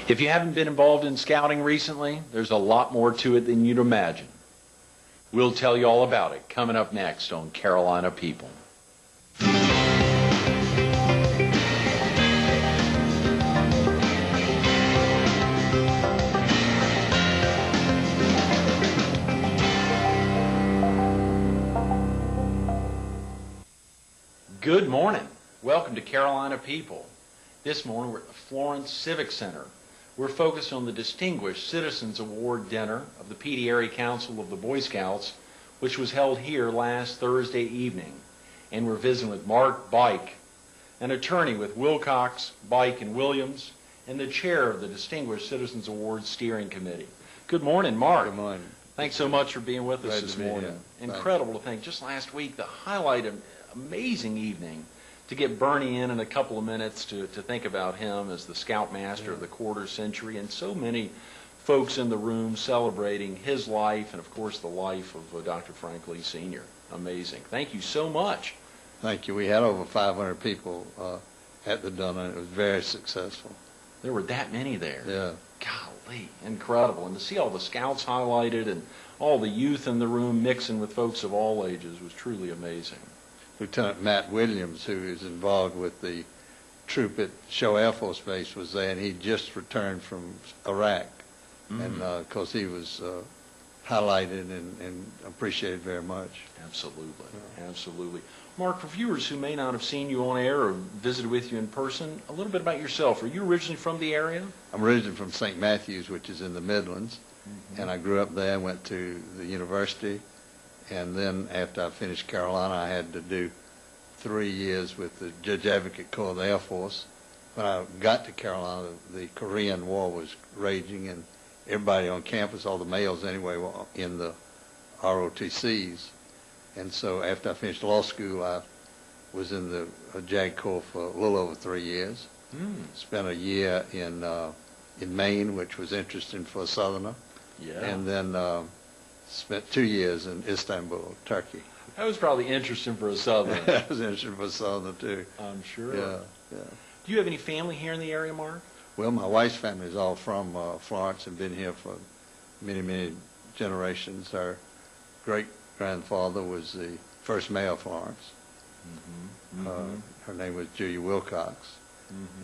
If you haven't been involved in scouting recently, there's a lot more to it than you'd imagine. We'll tell you all about it coming up next on Carolina People. Good morning. Welcome to Carolina People. This morning we're at the Florence Civic Center. We're focused on the Distinguished Citizens Award Dinner of the Pee Dee Area Council of the Boy Scouts, which was held here last Thursday evening. And we're visiting with Mark Buyck, an attorney with Wilcox, Buyck, and Williams, and the chair of the Distinguished Citizens Award Steering Committee. Good morning, Mark. Good morning. Thanks so much for being with us Glad this to be morning. here. Incredible to think. Just last week, the highlight of amazing evening to get Bernie in a couple of minutes to think about him as the Scoutmaster of the quarter century, and so many folks in the room celebrating his life and, of course, the life of Dr. Frank Lee Sr. Amazing. Thank you so much. Thank you. We had over 500 people at the dinner. It was very successful. There were that many there. Yeah. Golly, incredible. And to see all the Scouts highlighted and all the youth in the room mixing with folks of all ages was truly amazing. Lieutenant Matt Williams, who is involved with the troop at Shaw Air Force Base, was there, and he just returned from Iraq. And of course he was highlighted and appreciated very much. Absolutely, absolutely. Mark, for viewers who may not have seen you on air or visited with you in person, a little bit about yourself. Are you originally from the area? I'm originally from St. Matthews, which is in the Midlands, and I grew up there, went to the university, and then after I finished Carolina, I had to do 3 years with the Judge Advocate Corps of the Air Force. When I got to Carolina, the Korean War was raging, and everybody on campus, all the males anyway, were in the ROTCs. And so after I finished law school, I was in the JAG Corps for a little over 3 years. Spent a year in Maine, which was interesting for a Southerner. Yeah. And then spent 2 years in Istanbul, Turkey. That was probably interesting for a Southerner. That was interesting for a Southerner, too. I'm sure. Yeah, yeah. Do you have any family here in the area, Mark? Well, my wife's family is all from Florence and been here for many, many generations. Her great-grandfather was the first mayor of Florence. Her name was Julia Wilcox.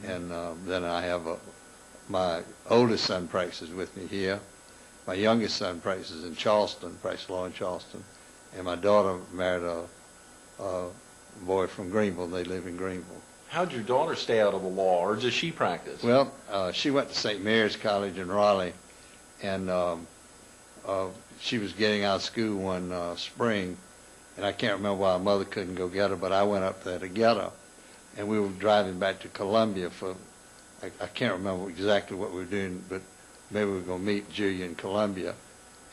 And then I have my oldest son practices with me here. My youngest son practices in Charleston, practices law in Charleston. And my daughter married a boy from Greenville. They live in Greenville. How'd your daughter stay out of the law, or does she practice? Well, she went to St. Mary's College in Raleigh, and she was getting out of school one spring, and I can't remember why her mother couldn't go get her, but I went up there to get her, and we were driving back to Columbia for, I can't remember exactly what we were doing, but maybe we were going to meet Julia in Columbia,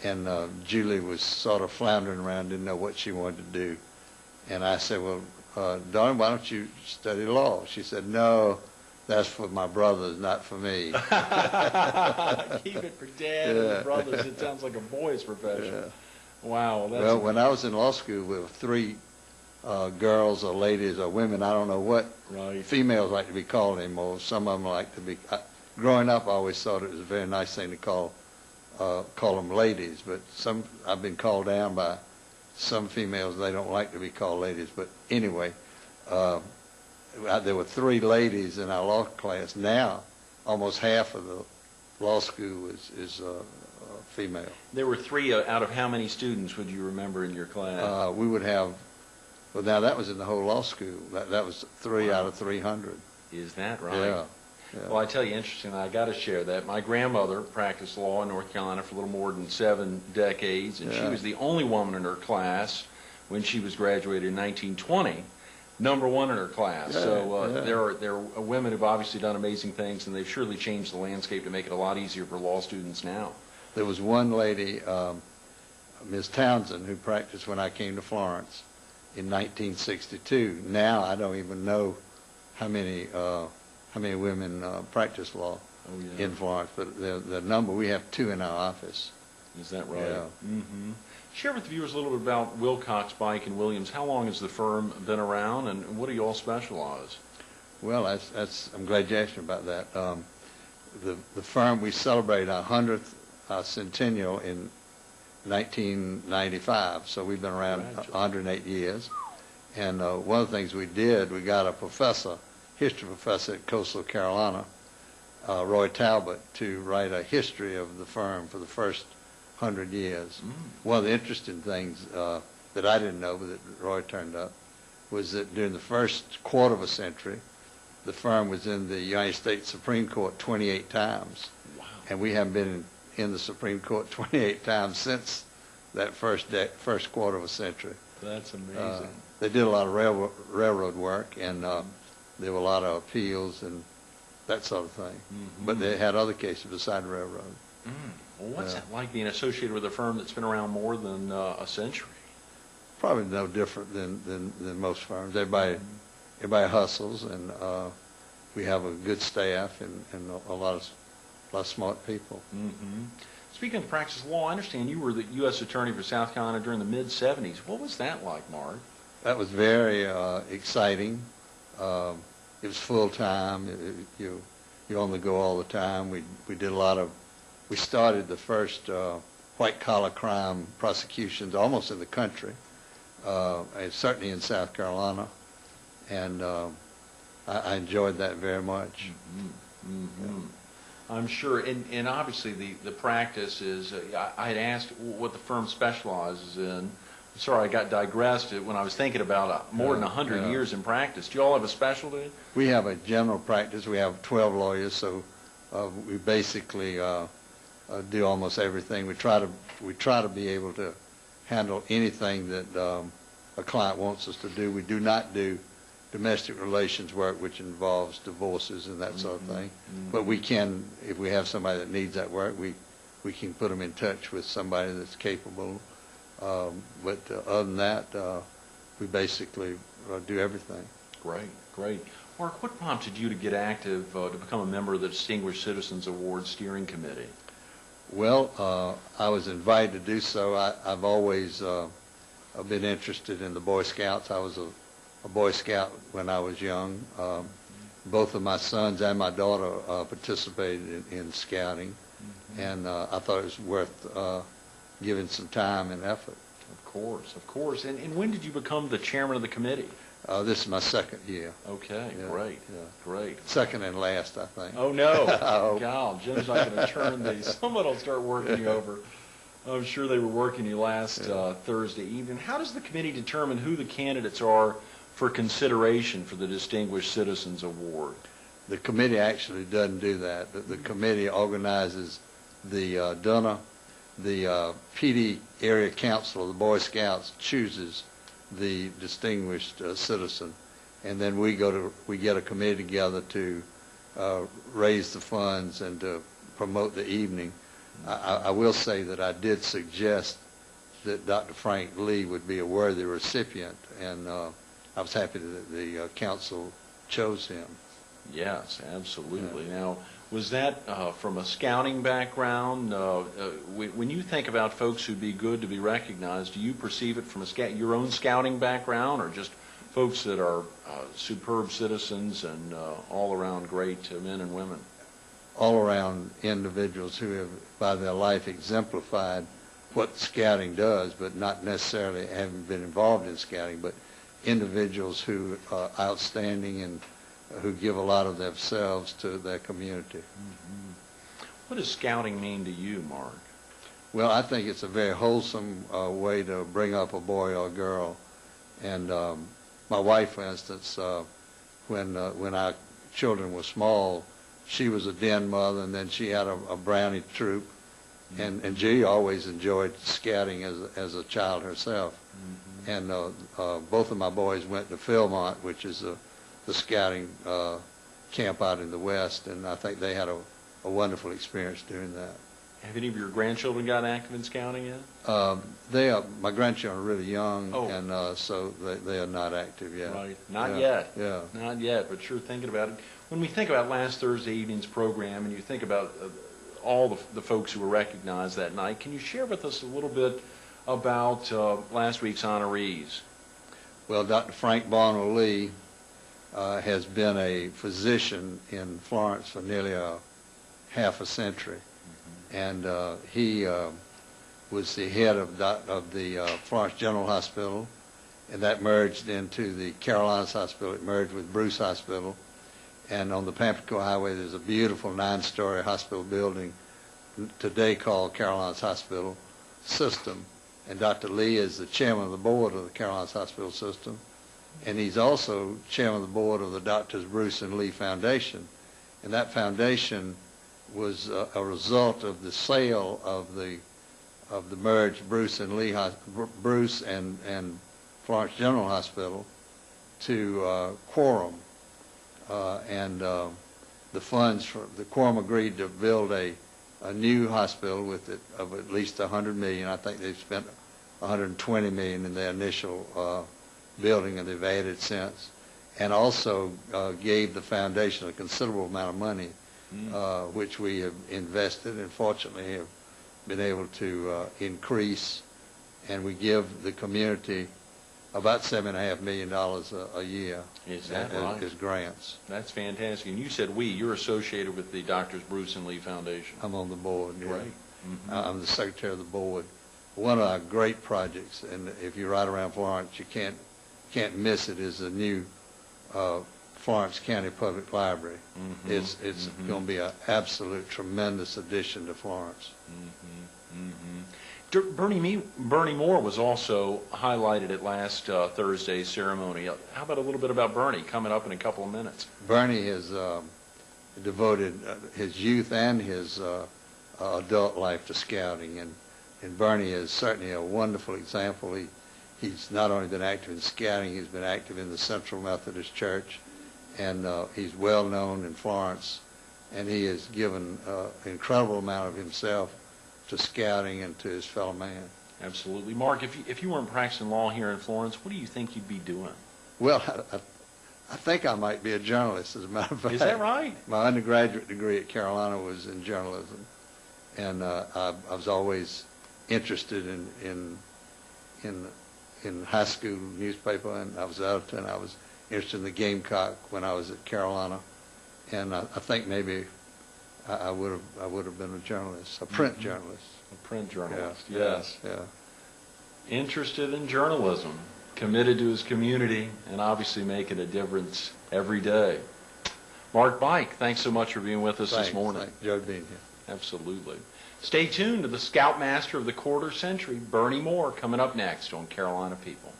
and Julie was sort of floundering around, didn't know what she wanted to do, and I said, well, darling, why don't you study law? She said, no, that's for my brothers, not for me. Keep it for dad and the brothers. It sounds like a boy's profession. Yeah. Wow. That's well, when I was in law school, there were 3 girls or ladies or women, I don't know what females like to be called anymore. Some of them like to be, growing up I always thought it was a very nice thing to call them ladies, but I've been called down by some females. They don't like to be called ladies, but anyway, there were 3 ladies in our law class. Now almost half of the law school is female. There were 3 out of how many students would you remember in your class? We would have, well, now that was in the whole law school. That was 3 out of 300. Is that right? Yeah. Well, I tell you, interesting, I got to share that. My grandmother practiced law in North Carolina for a little more than 7 decades, and she was the only woman in her class when she was graduated in 1920, #1 in her class. There are women who've obviously done amazing things, and they've surely changed the landscape to make it a lot easier for law students now. There was one lady, Ms. Townsend, who practiced when I came to Florence in 1962. Now I don't even know how many women practice law in Florence, but the number, we have 2 in our office. Is that right? Yeah. Share with the viewers a little bit about Wilcox, Buyck, and Williams. How long has the firm been around, and what do you all specialize? Well, I'm glad you asked me about that. the firm, we celebrated our 100th centennial in 1995, so we've been around 108 years. And one of the things we did, we got a professor, history professor at Coastal Carolina, Roy Talbot, to write a history of the firm for the first 100 years. One of the interesting things that I didn't know, but that Roy turned up, was that during the first quarter of a century, the firm was in the United States Supreme Court 28 times. Wow. And we haven't been in the Supreme Court 28 times since that first quarter of a century. That's amazing. They did a lot of railroad work, and there were a lot of appeals and that sort of thing. But they had other cases beside railroad. Well, what's that like being associated with a firm that's been around more than a century? Probably no different than most firms. Everybody hustles, and we have a good staff and a lot of smart people. Speaking of practice of law, I understand you were the U.S. Attorney for South Carolina during the mid-'70s. What was that like, Mark? That was very exciting. It was full-time. You only go all the time. We did a lot of, we started the first white-collar crime prosecutions almost in the country, and certainly in South Carolina, and I enjoyed that very much. I'm sure, and obviously the practice is, I had asked what the firm specializes in. Sorry, I got digressed when I was thinking about more than 100 years in practice. Do you all have a specialty? We have a general practice. We have 12 lawyers, so we basically do almost everything. We try to be able to handle anything that a client wants us to do. We do not do domestic relations work, which involves divorces and that sort of thing. But we can, if we have somebody that needs that work, we can put them in touch with somebody that's capable. But other than that, we basically do everything. Great, great. Mark, what prompted you to get active to become a member of the Distinguished Citizens Award Steering Committee? Well, I was invited to do so. I've always been interested in the Boy Scouts. I was a Boy Scout when I was young. Both of my sons and my daughter participated in scouting, and I thought it was worth giving some time and effort. Of course, of course. And when did you become the chairman of the committee? This is my second year. Okay, Yeah, great, yeah. Great. Second and last, I think. Oh, no. Oh. God, Jim's not going to turn these. Someone will start working you over. I'm sure they were working you last Thursday evening. How does the committee determine who the candidates are for consideration for the Distinguished Citizens Award? The committee actually doesn't do that. The committee organizes the dinner. The PD area council of the Boy Scouts chooses the distinguished citizen, and then we get a committee together to raise the funds and to promote the evening. I will say that I did suggest that Dr. Frank Lee would be a worthy recipient, and I was happy that the council chose him. Yes, absolutely. Now, was that from a scouting background? When you think about folks who'd be good to be recognized, do you perceive it from your own scouting background, or just folks that are superb citizens and all-around great men and women? All-around individuals who have, by their life, exemplified what scouting does, but not necessarily having been involved in scouting, but individuals who are outstanding and who give a lot of themselves to their community. What does scouting mean to you, Mark? Well, I think it's a very wholesome way to bring up a boy or a girl. And my wife, for instance, when our children were small, she was a den mother, and then she had a brownie troop. And G always enjoyed scouting as a child herself. And both of my boys went to Philmont, which is the scouting camp out in the West, and I think they had a wonderful experience doing that. Have any of your grandchildren got active in scouting yet? My grandchildren are really young, Oh. and so they are not active yet. Right. Not Yeah. yet. Yeah. Not yet, but sure thinking about it. When we think about last Thursday evening's program and you think about all the folks who were recognized that night, can you share with us a little bit about last week's honorees? Well, Dr. Frank Barnwell Lee has been a physician in Florence for nearly half a century. And he was the head of the Florence General Hospital, and that merged into the Carolinas Hospital. It merged with Bruce Hospital. And on the Pamplico Highway, there's a beautiful 9-story hospital building today called Carolinas Hospital System. And Dr. Lee is the chairman of the board of the Carolinas Hospital System. And he's also chairman of the board of the Doctors Bruce and Lee Foundation. And that foundation was a result of the sale of the merged Bruce and Lee Bruce and Florence General Hospital to Quorum, and the funds for the Quorum agreed to build a new hospital with it of at least $100 million. I think they've spent $120 million in their initial building, and they've added since, and also gave the foundation a considerable amount of money, which we have invested and fortunately have been able to increase, and we give the community about $7.5 million a year. Is that right? As grants. That's fantastic. And you said you're associated with the Doctors Bruce and Lee Foundation. I'm on the board. Yeah. Right. I'm the secretary of the board. One of our great projects, and if you ride around Florence, you can't miss it, is the new Florence County Public Library. It's going to be an absolute tremendous addition to Florence. Bernie Moore was also highlighted at last Thursday's ceremony. How about a little bit about Bernie coming up in a couple of minutes? Bernie has devoted his youth and his adult life to scouting, and Bernie is certainly a wonderful example. He's not only been active in scouting, he's been active in the Central Methodist Church, and he's well known in Florence, and he has given an incredible amount of himself to scouting and to his fellow man. Absolutely. Mark, if you weren't practicing law here in Florence, what do you think you'd be doing? Well, I think I might be a journalist, as a matter of fact. Is that right? My undergraduate degree at Carolina was in journalism, and I was always interested in high school newspaper, and I was editor, and I was interested in the Gamecock when I was at Carolina, and I think maybe I would have been a journalist, a print journalist. A print journalist, yeah, yes. Yeah. Interested in journalism, committed to his community, and obviously making a difference every day. Mark Buyck, thanks so much for being with us this morning. Thanks. Enjoyed being here. Absolutely. Stay tuned to the Scoutmaster of the Quarter Century, Bernie Moore, coming up next on Carolina People.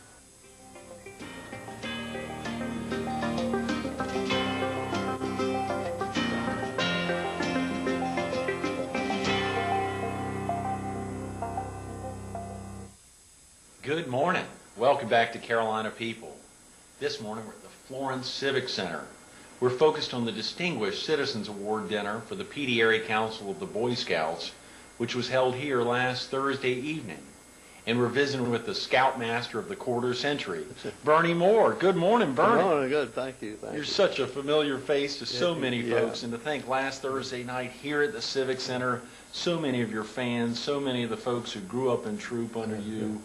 Good morning. Welcome back to Carolina People. This morning we're at the Florence Civic Center. We're focused on the Distinguished Citizens Award dinner for the Petey Area Council of the Boy Scouts, which was held here last Thursday evening. And we're visiting with the Scoutmaster of the Quarter Century, Bernie Moore. Good morning, Bernie. Good morning. Good. Thank you. You're such a familiar face to so many folks, and to think last Thursday night here at the Civic Center, so many of your fans, so many of the folks who grew up in troop under you.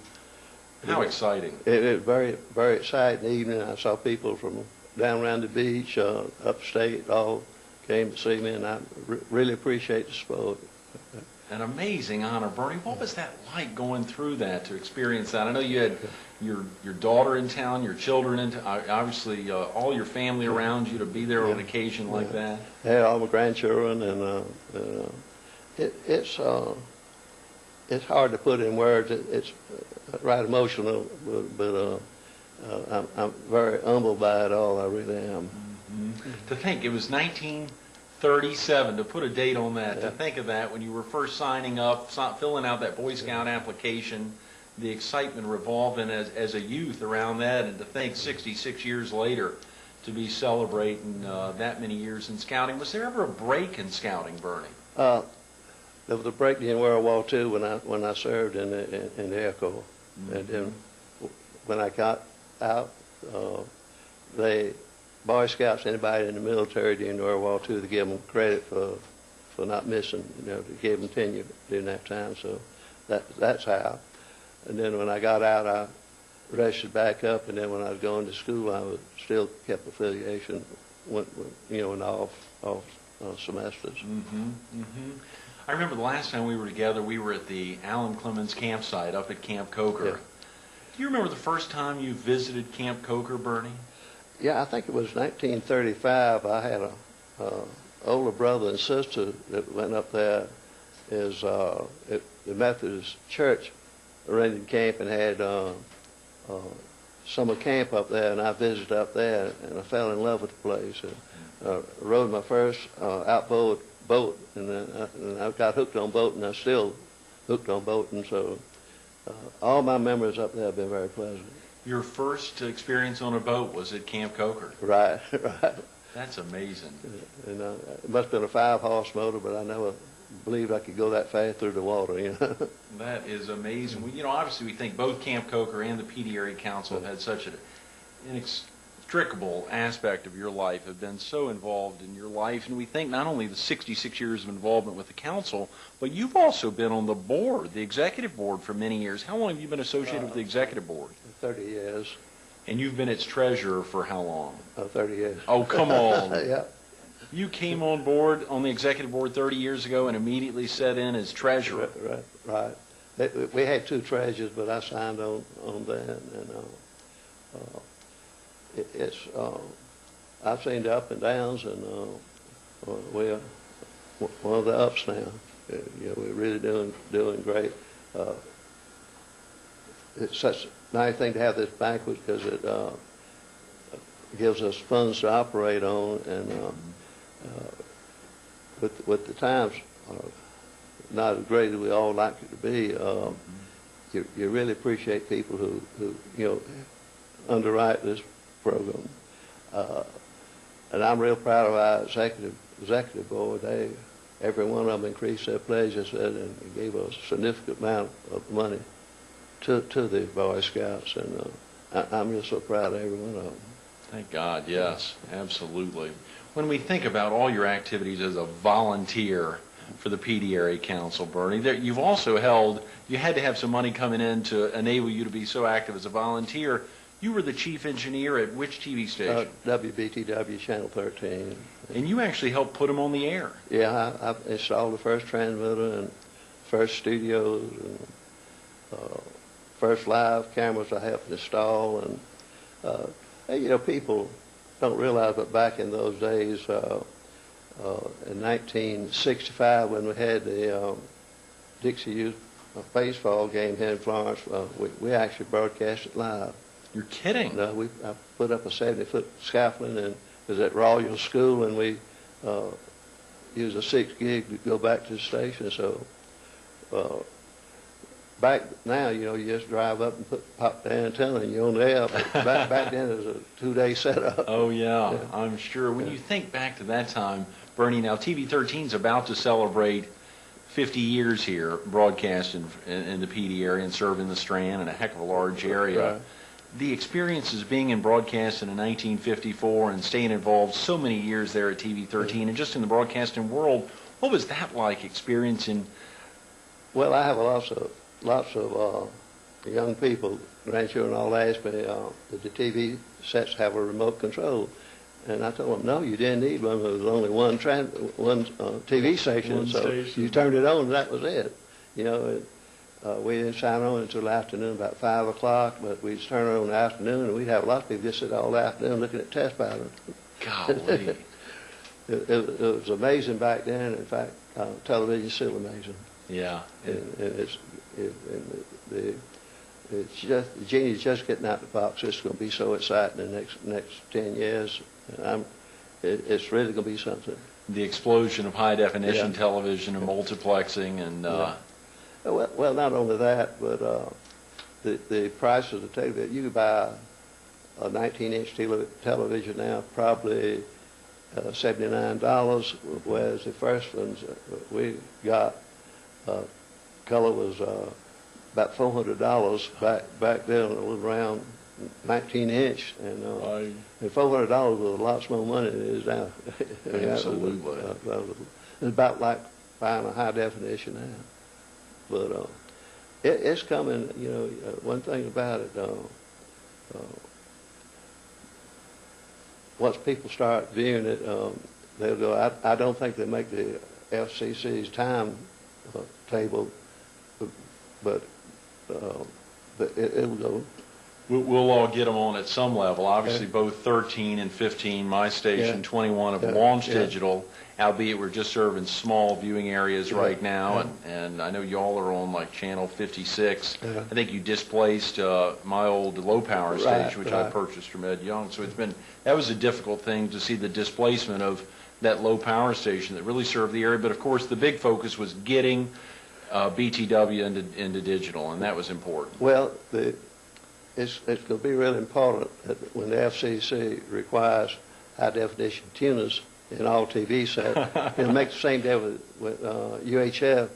How exciting. It was very, very exciting evening. I saw people from down around the beach, upstate, all came to see me, and I really appreciate the support. An amazing honor, Bernie. What was that like going through that, to experience that? I know you had your daughter in town, your children in town, obviously all your family around you to be there on an occasion like that. Yeah, all my grandchildren, and it's hard to put in words. It's right emotional, but I'm very humbled by it all. I really am. To think it was 1937, to put a date on that, to think of that when you were first signing up, filling out that Boy Scout application, the excitement revolving as a youth around that, and to think 66 years later to be celebrating that many years in scouting. Was there ever a break in scouting, Bernie? There was a break in World War II when I served in the Air Corps, and then when I got out, they Boy Scouts, anybody in the military during World War II, to give them credit for not missing, to give them tenure during that time. So that's how. And then when I got out, I registered back up, and then when I was going to school, I still kept affiliation, went off semesters. I remember the last time we were together, we were at the Alan Clemens campsite up at Camp Coker. Yeah. Do you remember the first time you visited Camp Coker, Bernie? Yeah, I think it was 1935. I had a older brother and sister that went up there. Is at the Methodist Church rented camp and had summer camp up there, and I visited up there, and I fell in love with the place. And, rode my first outboard boat, and then I got hooked on boating. I'm still hooked on boating, so all my memories up there have been very pleasant. Your first experience on a boat was at Camp Coker. Right, right. That's amazing. And it must have been a 5-horse motor, but I never believed I could go that fast through the water, you know. That is amazing. Well, you know, obviously we think both Camp Coker and the PD Area Council have had such an inextricable aspect of your life, have been so involved in your life, and we think not only the 66 years of involvement with the council, but you've also been on the board, the executive board, for many years. How long have you been associated with the executive board? 30 years. And you've been its treasurer for how long? 30 years. Oh, come on. Yeah. You came on board, on the executive board 30 years ago and immediately set in as treasurer. Right. We had 2 treasurers, but I signed on that. And I've seen the up and downs, and we're one of the ups now. We're really doing great. It's such a nice thing to have this banquet because it gives us funds to operate on, and with the times not as great as we all like it to be, you really appreciate people who underwrite this program. And I'm real proud of our executive board. Every one of them increased their pledge, I said, and gave us a significant amount of money to the Boy Scouts, and I'm just so proud of every one of them. Thank God, yes, absolutely. When we think about all your activities as a volunteer for the PD Area Council, Bernie, you've also you had to have some money coming in to enable you to be so active as a volunteer. You were the chief engineer at which TV station? WBTW Channel 13. And you actually helped put them on the air. Yeah, I installed the first transmitter and first studios and first live cameras I helped install. And people don't realize, but back in those days, in 1965, when we had the Dixie Youth baseball game here in Florence, we actually broadcast it live. You're kidding? No, I put up a 70-foot scaffolding, and it was at Royal School, and we used a 6 gig to go back to the station. So back now, you just drive up and pop the antenna and you're on the air. But back then, it was a 2-day setup. Oh, yeah, I'm sure. When you think back to that time, Bernie, now TV 13 is about to celebrate 50 years here, broadcasting in the PD area and serving the Strand in a heck of a large area. Right. The experiences being in broadcasting in 1954 and staying involved so many years there at TV 13 and just in the broadcasting world, what was that like experiencing? Well, I have lots of young people, grandchildren, all ask me that the TV sets have a remote control. And I told them, no, you didn't need one. There was only one TV station, you turned it on and that was it. We didn't sign on until the afternoon, about 5 o'clock, but we'd turn it on in the afternoon, and we'd have lots of people just sit all afternoon looking at test patterns. Golly. It was amazing back then. In fact, television's still amazing. Yeah. It's just, the genie's just getting out of the box. It's going to be so exciting in the next 10 years. It's really going to be something. The explosion of high-definition television and multiplexing and... Well, not only that, but the price of the television. You can buy a 19-inch television now, probably $79, whereas the first ones we got, color was about $400 back then, a little around 19-inch, and $400 was a lot more money than it is now. Absolutely. It's about like buying a high definition now. But it's coming, one thing about it, once people start viewing it, they'll go. I don't think they make the FCC's time table, but it'll go. We'll all get them on at some level. Obviously, both 13 and 15, my station, 21 have launched digital, albeit we're just serving small viewing areas right now, and I know y'all are on like channel 56. I think you displaced my old low power station, which I purchased from Ed Young. So that was a difficult thing to see, the displacement of that low power station that really served the area. But of course, the big focus was getting BTW into digital, and that was important. Well, it's going to be really important that when the FCC requires high-definition tuners in all TV sets, it'll make the same difference with UHF.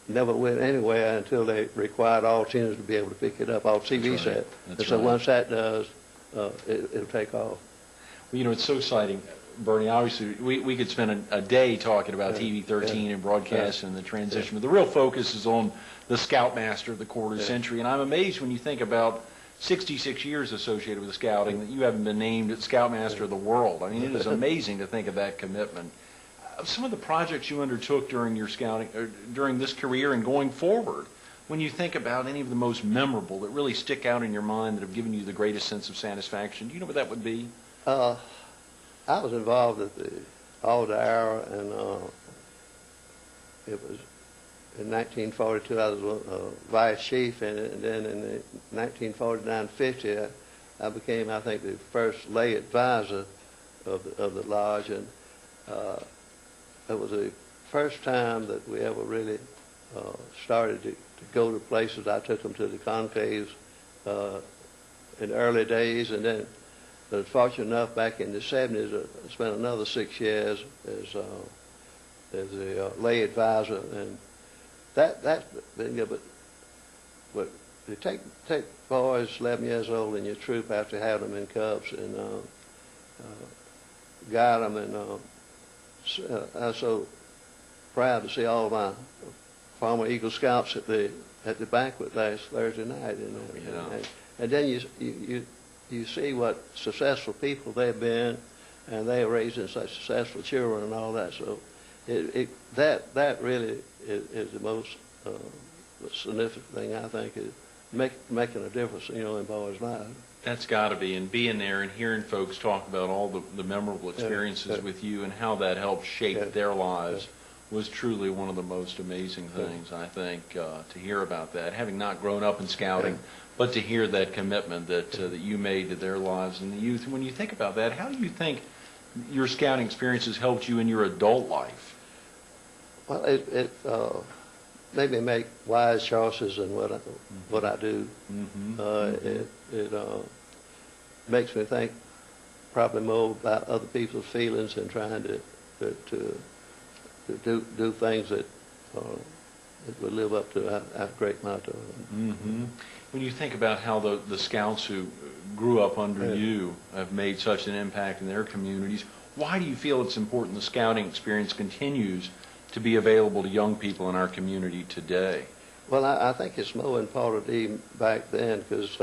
Never went anywhere until they required all tuners to be able to pick it up, all TV sets. And so once that does, it'll take off. Well, it's so exciting, Bernie. Obviously, we could spend a day talking about TV 13 and broadcast and the transition, but the real focus is on the Scoutmaster of the quarter century. And I'm amazed when you think about 66 years associated with scouting that you haven't been named Scoutmaster of the world. I mean, it is amazing to think of that commitment. Some of the projects you undertook during your scouting, or during this career and going forward, when you think about any of the most memorable that really stick out in your mind that have given you the greatest sense of satisfaction, do you know what that would be? I was involved at the Alder Hour, and it was in 1942 I was vice chief, and then in 1949-50 I became, I think, the first lay advisor of the lodge, and it was the first time that we ever really started to go to places. I took them to the conclaves in the early days, and then I was fortunate enough back in the 70s I spent another 6 years as a lay advisor, and that's been good. But you take boys 11 years old in your troop after having them in cups and guide them, and I was so proud to see all of my former Eagle Scouts at the banquet last Thursday night, and then you see what successful people they've been, and they're raising such successful children and all that. So that really is the most significant thing, I think, is making a difference, in boys' lives. That's got to be, and being there and hearing folks talk about all the memorable experiences with you and how that helped shape their lives was truly one of the most amazing things, I think, to hear about that. Having not grown up in scouting, but to hear that commitment that you made to their lives and the youth. When you think about that, how do you think your scouting experiences helped you in your adult life? Well, it made me make wise choices in what I do. It makes me think probably more about other people's feelings and trying to do things that would live up to our great motto. When you think about how the scouts who grew up under you have made such an impact in their communities, why do you feel it's important the scouting experience continues to be available to young people in our community today? Well, I think it's more important even back then, because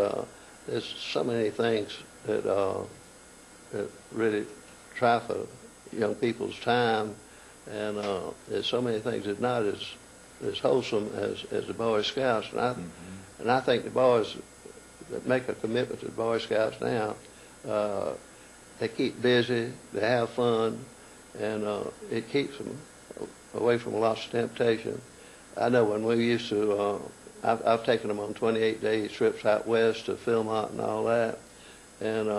there's so many things that really trifle young people's time, and there's so many things that not as wholesome as the Boy Scouts. And I think the boys that make a commitment to the Boy Scouts now, they keep busy, they have fun, and it keeps them away from lots of temptation. I know when we used to, I've taken them on 28-day trips out west to Philmont and all that, and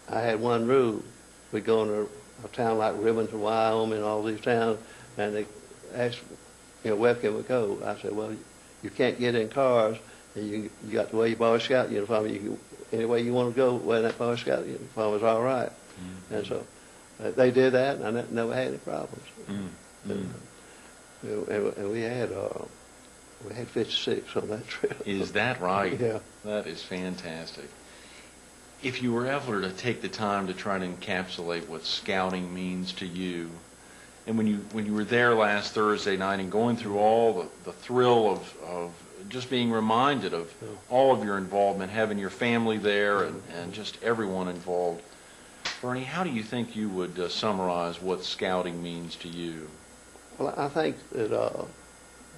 I had one rule. We'd go into a town like Rivington, Wyoming, all these towns, and they asked, where can we go? I said, well, you can't get in cars, and you got to wear your Boy Scout uniform. Any way you want to go, wear that Boy Scout uniform is all right. And so they did that, and I never had any problems. And we had 56 on that trip. Is that right? Yeah. That is fantastic. If you were ever to take the time to try to encapsulate what scouting means to you, and when you were there last Thursday night and going through all the thrill of just being reminded of all of your involvement, having your family there and just everyone involved, Bernie, how do you think you would summarize what scouting means to you? Well, I think that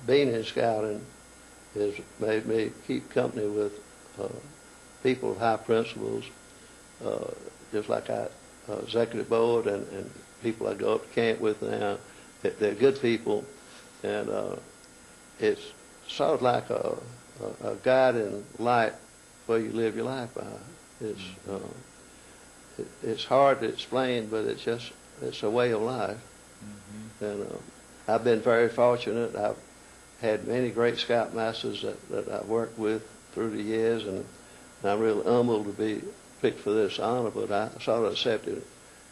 being in scouting has made me keep company with people of high principles, just like our executive board and people I go up to camp with now. They're good people, and it's sort of like a guiding light where you live your life by. It's hard to explain, but it's a way of life. Mm-hmm. And I've been very fortunate. I've had many great scoutmasters that I've worked with through the years, and I'm really humbled to be picked for this honor, but I sort of accept it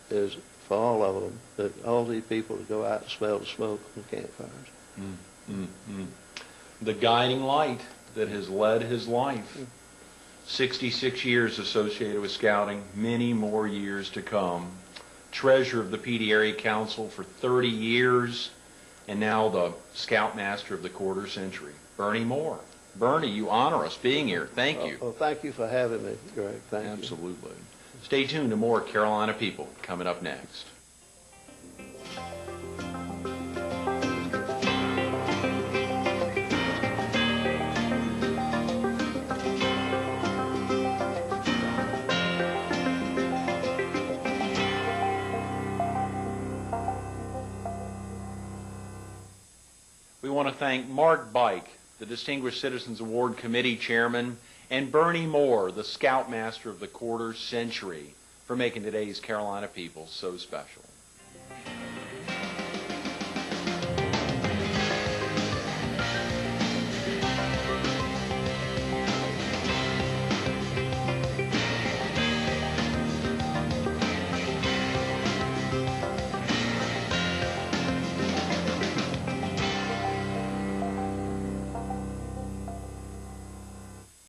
as for all of them, that all these people to go out and smell the smoke from campfires. Mm-hmm. The guiding light that has led his life. 66 years associated with scouting, many more years to come. Treasurer of the PD Area Council for 30 years, and now the Scoutmaster of the quarter century. Bernie Moore. Bernie, you honor us being here. Thank you. Well, thank you for having me, Greg. Thank you. Absolutely. Stay tuned to more Carolina People coming up next. We want to thank Mark Buyck, the Distinguished Citizens Award Committee Chairman, and Bernie Moore, the Scoutmaster of the quarter century, for making today's Carolina People so special.